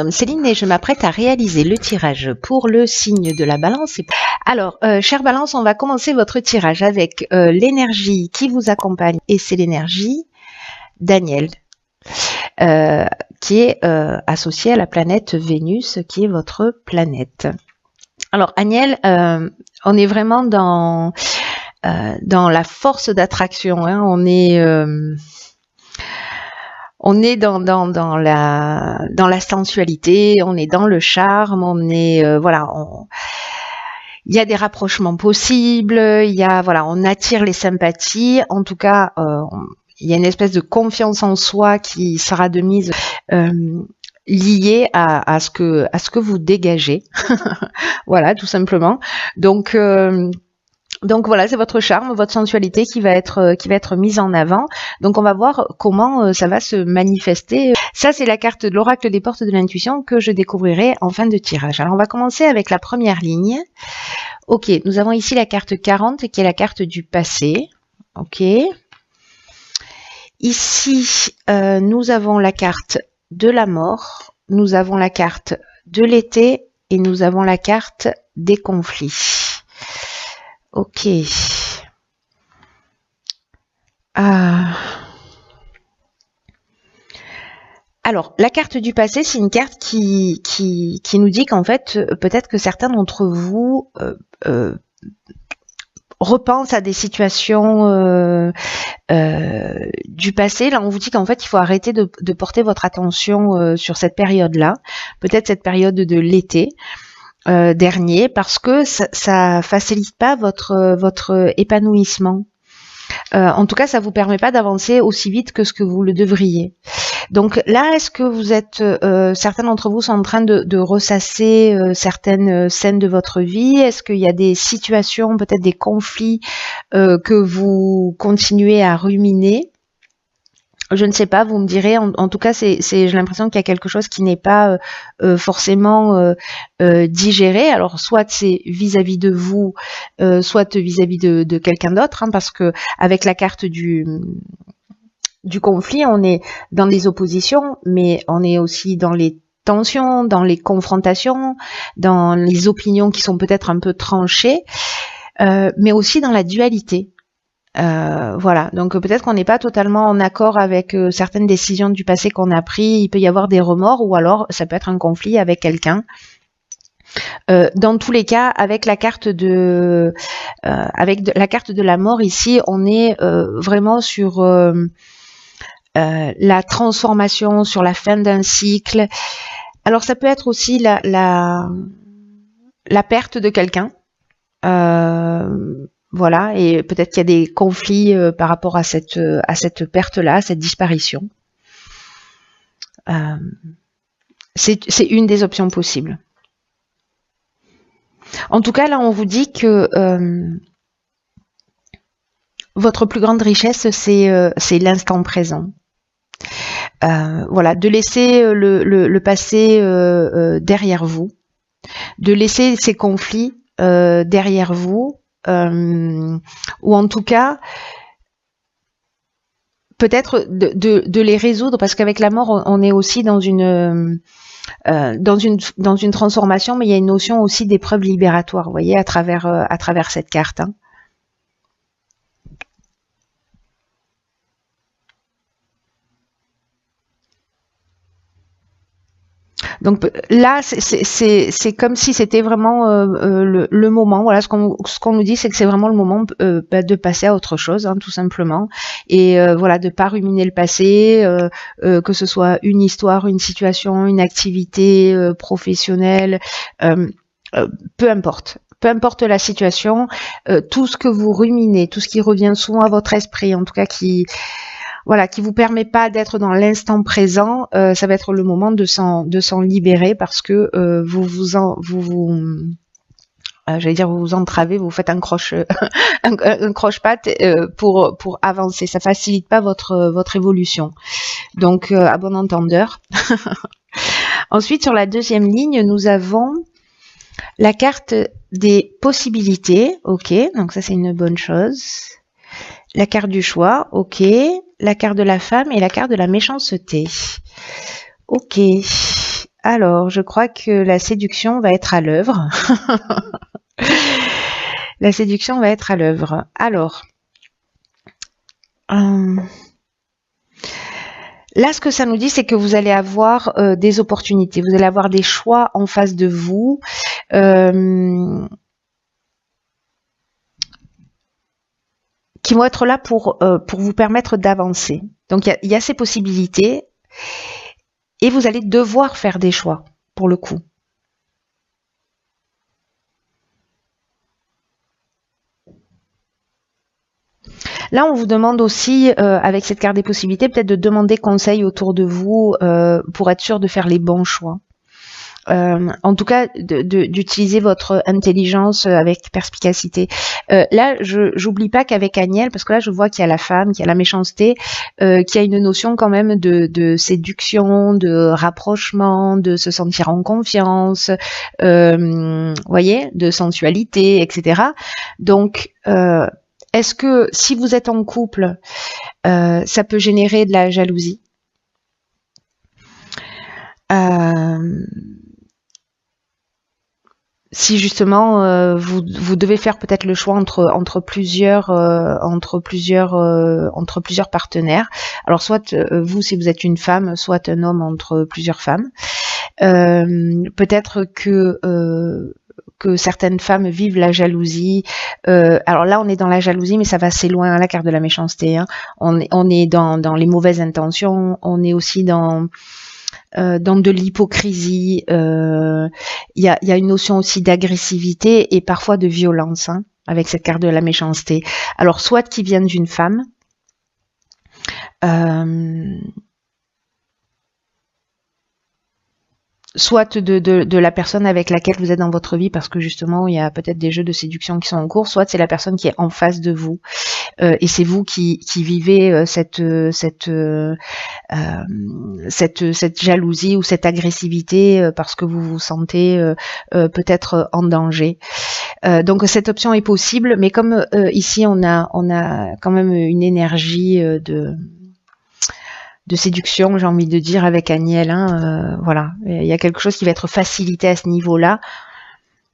Céline, et je m'apprête à réaliser le tirage pour le signe de la balance. Alors, chère balance, on va commencer votre tirage avec l'énergie qui vous accompagne, et c'est l'énergie d'Aniel, qui est associée à la planète Vénus, qui est votre planète. Alors, Aniel, on est vraiment dans la force d'attraction, hein. On est dans la sensualité, on est dans le charme, on est il y a des rapprochements possibles, on attire les sympathies. En tout cas, il y a une espèce de confiance en soi qui sera de mise liée à ce que vous dégagez. Voilà, tout simplement. Donc voilà, c'est votre charme, votre sensualité qui va être mise en avant. Donc on va voir comment ça va se manifester. Ça, c'est la carte de l'oracle des portes de l'intuition que je découvrirai en fin de tirage. Alors on va commencer avec la première ligne. Ok, nous avons ici la carte 40 qui est la carte du passé. Ok. Ici, nous avons la carte de la mort, nous avons la carte de l'été et nous avons la carte des conflits. Ok. Alors, la carte du passé, c'est une carte qui nous dit qu'en fait, peut-être que certains d'entre vous repensent à des situations du passé. Là, on vous dit qu'en fait, il faut arrêter de porter votre attention sur cette période-là, peut-être cette période de l'été. Dernier, parce que ça facilite pas votre épanouissement. En tout cas, ça vous permet pas d'avancer aussi vite que ce que vous le devriez. Donc là, est-ce que vous êtes, certains d'entre vous sont en train de ressasser certaines scènes de votre vie? Est-ce qu'il y a des situations, peut-être des conflits que vous continuez à ruminer? Je ne sais pas, vous me direz. En tout cas, j'ai l'impression qu'il y a quelque chose qui n'est pas forcément digéré. Alors, soit c'est vis-à-vis de vous, soit vis-à-vis de quelqu'un d'autre, hein, parce que avec la carte du conflit, on est dans les oppositions, mais on est aussi dans les tensions, dans les confrontations, dans les opinions qui sont peut-être un peu tranchées, mais aussi dans la dualité. Voilà, donc peut-être qu'on n'est pas totalement en accord avec certaines décisions du passé qu'on a prises. Il peut y avoir des remords, ou alors ça peut être un conflit avec quelqu'un. Dans tous les cas, avec la carte de la mort ici, on est vraiment sur la transformation, sur la fin d'un cycle. Alors ça peut être aussi la perte de quelqu'un. Voilà, et peut-être qu'il y a des conflits par rapport à cette perte-là, cette disparition. C'est une des options possibles. En tout cas, là, on vous dit que votre plus grande richesse, c'est l'instant présent. Voilà, de laisser le passé derrière vous, de laisser ces conflits derrière vous. Ou en tout cas peut-être de les résoudre, parce qu'avec la mort on est aussi dans une transformation, mais il y a une notion aussi d'épreuve libératoire, vous voyez, à travers cette carte, hein. Donc là, c'est comme si c'était vraiment le moment. Voilà, ce qu'on nous dit, c'est que c'est vraiment le moment de passer à autre chose, hein, tout simplement. Et voilà, de pas ruminer le passé, que ce soit une histoire, une situation, une activité professionnelle, peu importe. Peu importe la situation, tout ce que vous ruminez, tout ce qui revient souvent à votre esprit, en tout cas qui vous permet pas d'être dans l'instant présent, ça va être le moment de s'en libérer, parce que vous vous entravez, vous faites un croche-patte pour avancer. Ça facilite pas votre évolution. Donc à bon entendeur. Ensuite, sur la deuxième ligne, nous avons la carte des possibilités. Ok, donc ça c'est une bonne chose. La carte du choix. Ok. La carte de la femme et la carte de la méchanceté. Ok. Alors, je crois que la séduction va être à l'œuvre. La séduction va être à l'œuvre. Alors, là, ce que ça nous dit, c'est que vous allez avoir des opportunités, vous allez avoir des choix en face de vous. Qui vont être là pour vous permettre d'avancer. Donc, il y a ces possibilités et vous allez devoir faire des choix, pour le coup. Là, on vous demande aussi, avec cette carte des possibilités, peut-être de demander conseil autour de vous pour être sûr de faire les bons choix. En tout cas, d'utiliser votre intelligence avec perspicacité. Là, j'oublie pas qu'avec Agnelle, parce que là, je vois qu'il y a la femme, qu'il y a la méchanceté, qu'il y a une notion quand même de séduction, de rapprochement, de se sentir en confiance, voyez, de sensualité, etc. Donc, est-ce que si vous êtes en couple, ça peut générer de la jalousie? Si justement vous devez faire peut-être le choix entre plusieurs partenaires. Alors soit vous si vous êtes une femme, soit un homme entre plusieurs femmes. Peut-être que certaines femmes vivent la jalousie. Alors là, on est dans la jalousie, mais ça va assez loin, hein, la carte de la méchanceté. Hein. On est dans les mauvaises intentions. On est aussi dans de l'hypocrisie, il y a une notion aussi d'agressivité et parfois de violence, hein, avec cette carte de la méchanceté. Alors soit qui viennent d'une femme, soit de la personne avec laquelle vous êtes dans votre vie, parce que justement il y a peut-être des jeux de séduction qui sont en cours, soit c'est la personne qui est en face de vous et c'est vous qui vivez cette jalousie ou cette agressivité parce que vous vous sentez peut-être en danger. Donc cette option est possible, mais comme ici on a quand même une énergie de séduction, j'ai envie de dire, avec Agnelle, hein, voilà, il y a quelque chose qui va être facilité à ce niveau-là.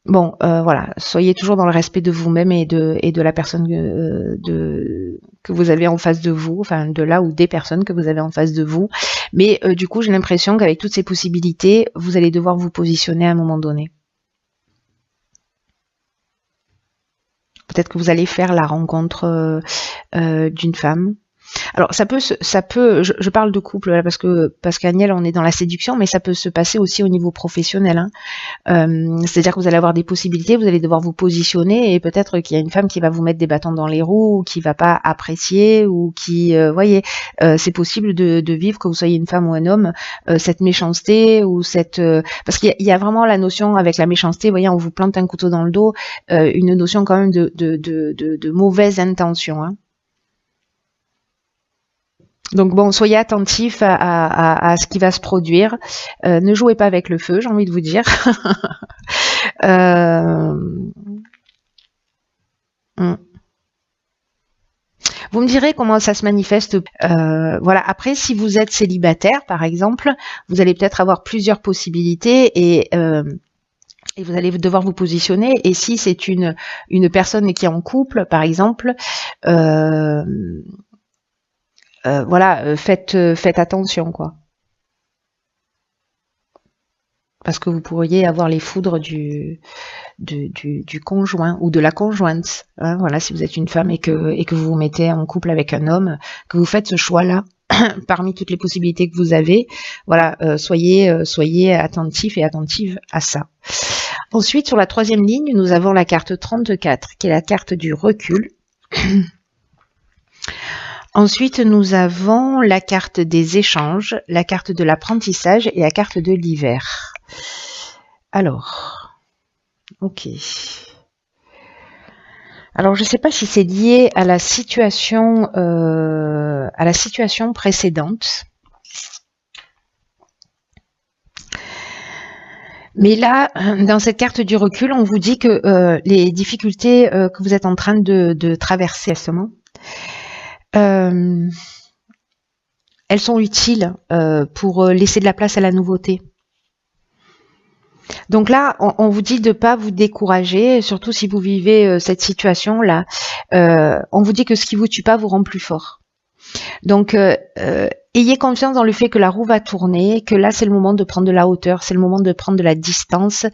Bon, voilà, soyez toujours dans le respect de vous-même et de la personne que vous avez en face de vous, enfin de là ou des personnes que vous avez en face de vous. Mais du coup, j'ai l'impression qu'avec toutes ces possibilités, vous allez devoir vous positionner à un moment donné. Peut-être que vous allez faire la rencontre d'une femme. Alors ça peut, je parle de couple là parce qu'Agnelle, on est dans la séduction, mais ça peut se passer aussi au niveau professionnel. Hein. C'est-à-dire que vous allez avoir des possibilités, vous allez devoir vous positionner et peut-être qu'il y a une femme qui va vous mettre des bâtons dans les roues, ou qui va pas apprécier, ou qui, voyez, c'est possible de vivre que vous soyez une femme ou un homme, cette méchanceté ou cette, parce qu'il y a vraiment la notion avec la méchanceté, vous voyez, on vous plante un couteau dans le dos, une notion quand même de mauvaise intention. Hein. Donc bon, soyez attentifs à ce qui va se produire. Ne jouez pas avec le feu, j'ai envie de vous dire. Vous me direz comment ça se manifeste. Voilà. Après, si vous êtes célibataire, par exemple, vous allez peut-être avoir plusieurs possibilités et vous allez devoir vous positionner. Et si c'est une personne qui est en couple, par exemple, voilà, faites attention, quoi. Parce que vous pourriez avoir les foudres du conjoint ou de la conjointe. Hein, voilà, si vous êtes une femme et que vous vous mettez en couple avec un homme, que vous faites ce choix-là parmi toutes les possibilités que vous avez, voilà, soyez attentifs et attentives à ça. Ensuite, sur la troisième ligne, nous avons la carte 34, qui est la carte du recul. Ensuite, nous avons la carte des échanges, la carte de l'apprentissage et la carte de l'hiver. Alors, ok. Alors, je ne sais pas si c'est lié à la situation précédente. Mais là, dans cette carte du recul, on vous dit que les difficultés que vous êtes en train de traverser récemment, elles sont utiles pour laisser de la place à la nouveauté. Donc là, on vous dit de pas vous décourager, surtout si vous vivez cette situation-là. On vous dit que ce qui vous tue pas vous rend plus fort. Donc, ayez confiance dans le fait que la roue va tourner, que là, c'est le moment de prendre de la hauteur, c'est le moment de prendre de la distance.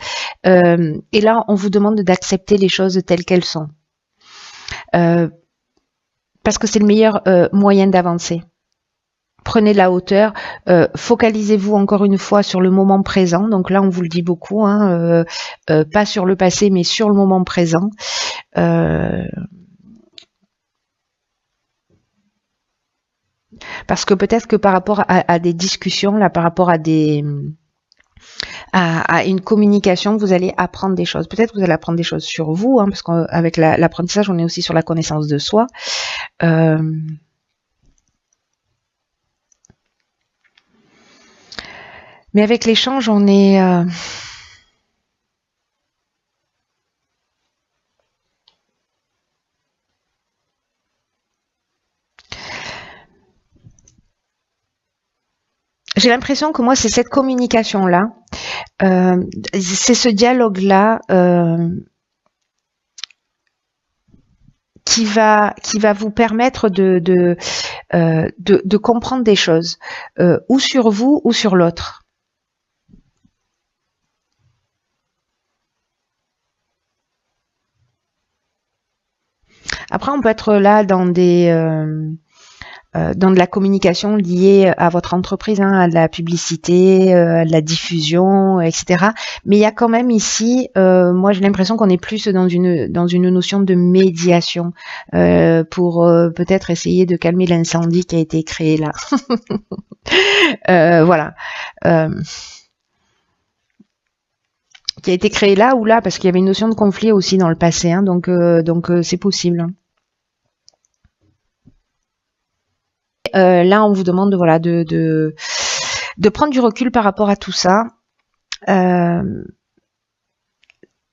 Et là, on vous demande d'accepter les choses telles qu'elles sont. Parce que c'est le meilleur moyen d'avancer. Prenez de la hauteur, focalisez-vous encore une fois sur le moment présent. Donc là, on vous le dit beaucoup, hein, pas sur le passé, mais sur le moment présent. Parce que peut-être que par rapport à des discussions, là, par rapport à une communication, vous allez apprendre des choses. Peut-être que vous allez apprendre des choses sur vous, hein, parce qu'avec l'apprentissage, on est aussi sur la connaissance de soi. Mais avec l'échange, on est... J'ai l'impression que moi, c'est cette communication-là, c'est ce dialogue-là qui va vous permettre de comprendre des choses, ou sur vous ou sur l'autre. Après, on peut être là dans de la communication liée à votre entreprise, hein, à de la publicité, à de la diffusion, etc. Mais il y a quand même ici, moi j'ai l'impression qu'on est plus dans une notion de médiation pour peut-être essayer de calmer l'incendie qui a été créé là. Voilà. Qui a été créé là ou là, parce qu'il y avait une notion de conflit aussi dans le passé, hein, donc c'est possible. Là, on vous demande voilà, de prendre du recul par rapport à tout ça,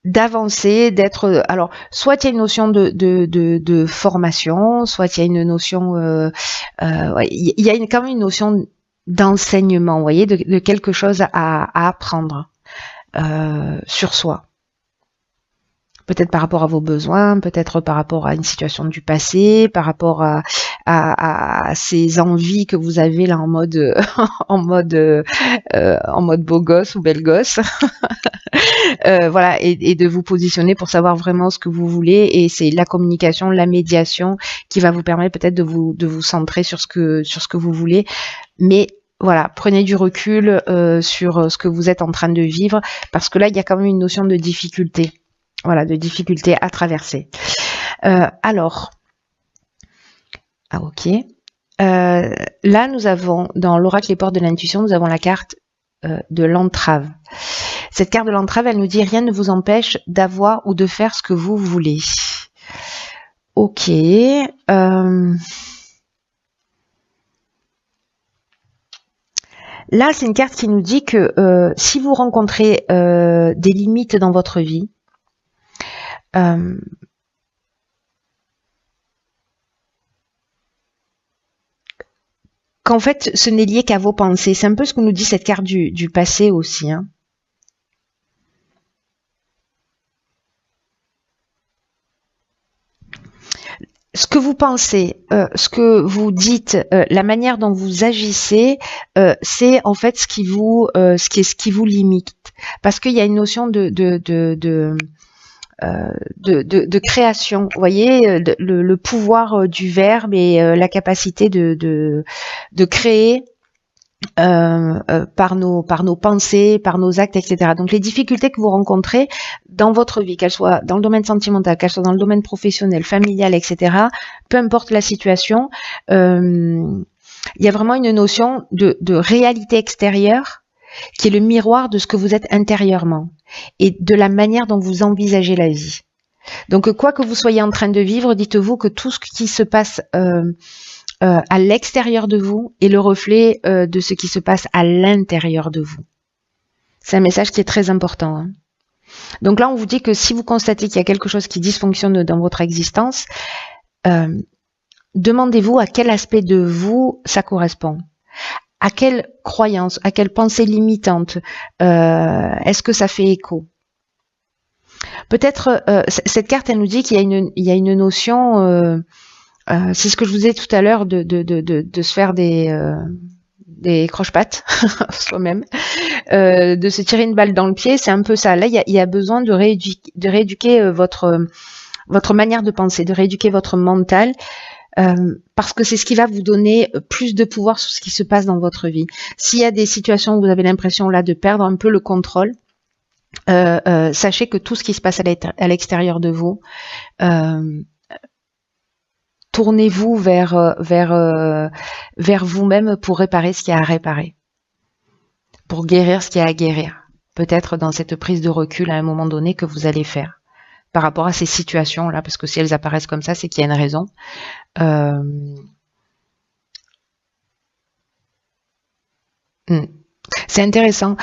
d'avancer, d'être... Alors, soit il y a une notion de formation, soit il y a une notion... il y a quand même une notion d'enseignement, vous voyez, de quelque chose à apprendre sur soi. Peut-être par rapport à vos besoins, peut-être par rapport à une situation du passé, par rapport à ces envies que vous avez là en mode en mode beau gosse ou belle gosse. Voilà, et de vous positionner pour savoir vraiment ce que vous voulez. Et c'est la communication, la médiation qui va vous permettre peut-être de vous centrer sur ce que vous voulez. Mais voilà, prenez du recul sur ce que vous êtes en train de vivre, parce que là, il y a quand même une notion de difficulté. Voilà, de difficultés à traverser. Alors, ok. Là, nous avons, dans l'oracle Les Portes de l'Intuition, nous avons la carte de l'entrave. Cette carte de l'entrave, elle nous dit « Rien ne vous empêche d'avoir ou de faire ce que vous voulez ». Ok. Là, c'est une carte qui nous dit que si vous rencontrez des limites dans votre vie, qu'en fait, ce n'est lié qu'à vos pensées. C'est un peu ce que nous dit cette carte du passé aussi. Hein. Ce que vous pensez, ce que vous dites, la manière dont vous agissez, c'est en fait ce qui vous limite. Parce qu'il y a une notion de création, vous voyez, le pouvoir du verbe et la capacité de créer par nos pensées, par nos actes, etc. Donc les difficultés que vous rencontrez dans votre vie, qu'elles soient dans le domaine sentimental, qu'elles soient dans le domaine professionnel, familial, etc., peu importe la situation, il y a vraiment une notion de réalité extérieure qui est le miroir de ce que vous êtes intérieurement et de la manière dont vous envisagez la vie. Donc, quoi que vous soyez en train de vivre, dites-vous que tout ce qui se passe à l'extérieur de vous est le reflet de ce qui se passe à l'intérieur de vous. C'est un message qui est très important. Hein. Donc là, on vous dit que si vous constatez qu'il y a quelque chose qui dysfonctionne dans votre existence, demandez-vous à quel aspect de vous ça correspond. À quelle croyance, à quelle pensée limitante est-ce que ça fait écho? Peut-être cette carte, elle nous dit qu'il y a une notion, c'est ce que je vous disais tout à l'heure, de se faire des croche-pattes soi-même, de se tirer une balle dans le pied, c'est un peu ça. Là, il y a besoin de rééduquer votre manière de penser, de rééduquer votre mental, parce que c'est ce qui va vous donner plus de pouvoir sur ce qui se passe dans votre vie. S'il y a des situations où vous avez l'impression là de perdre un peu le contrôle, sachez que tout ce qui se passe à l'extérieur de vous, tournez-vous vers vous-même pour réparer ce qu'il y a à réparer, pour guérir ce qu'il y a à guérir. Peut-être dans cette prise de recul à un moment donné que vous allez faire par rapport à ces situations-là, parce que si elles apparaissent comme ça, c'est qu'il y a une raison. C'est intéressant.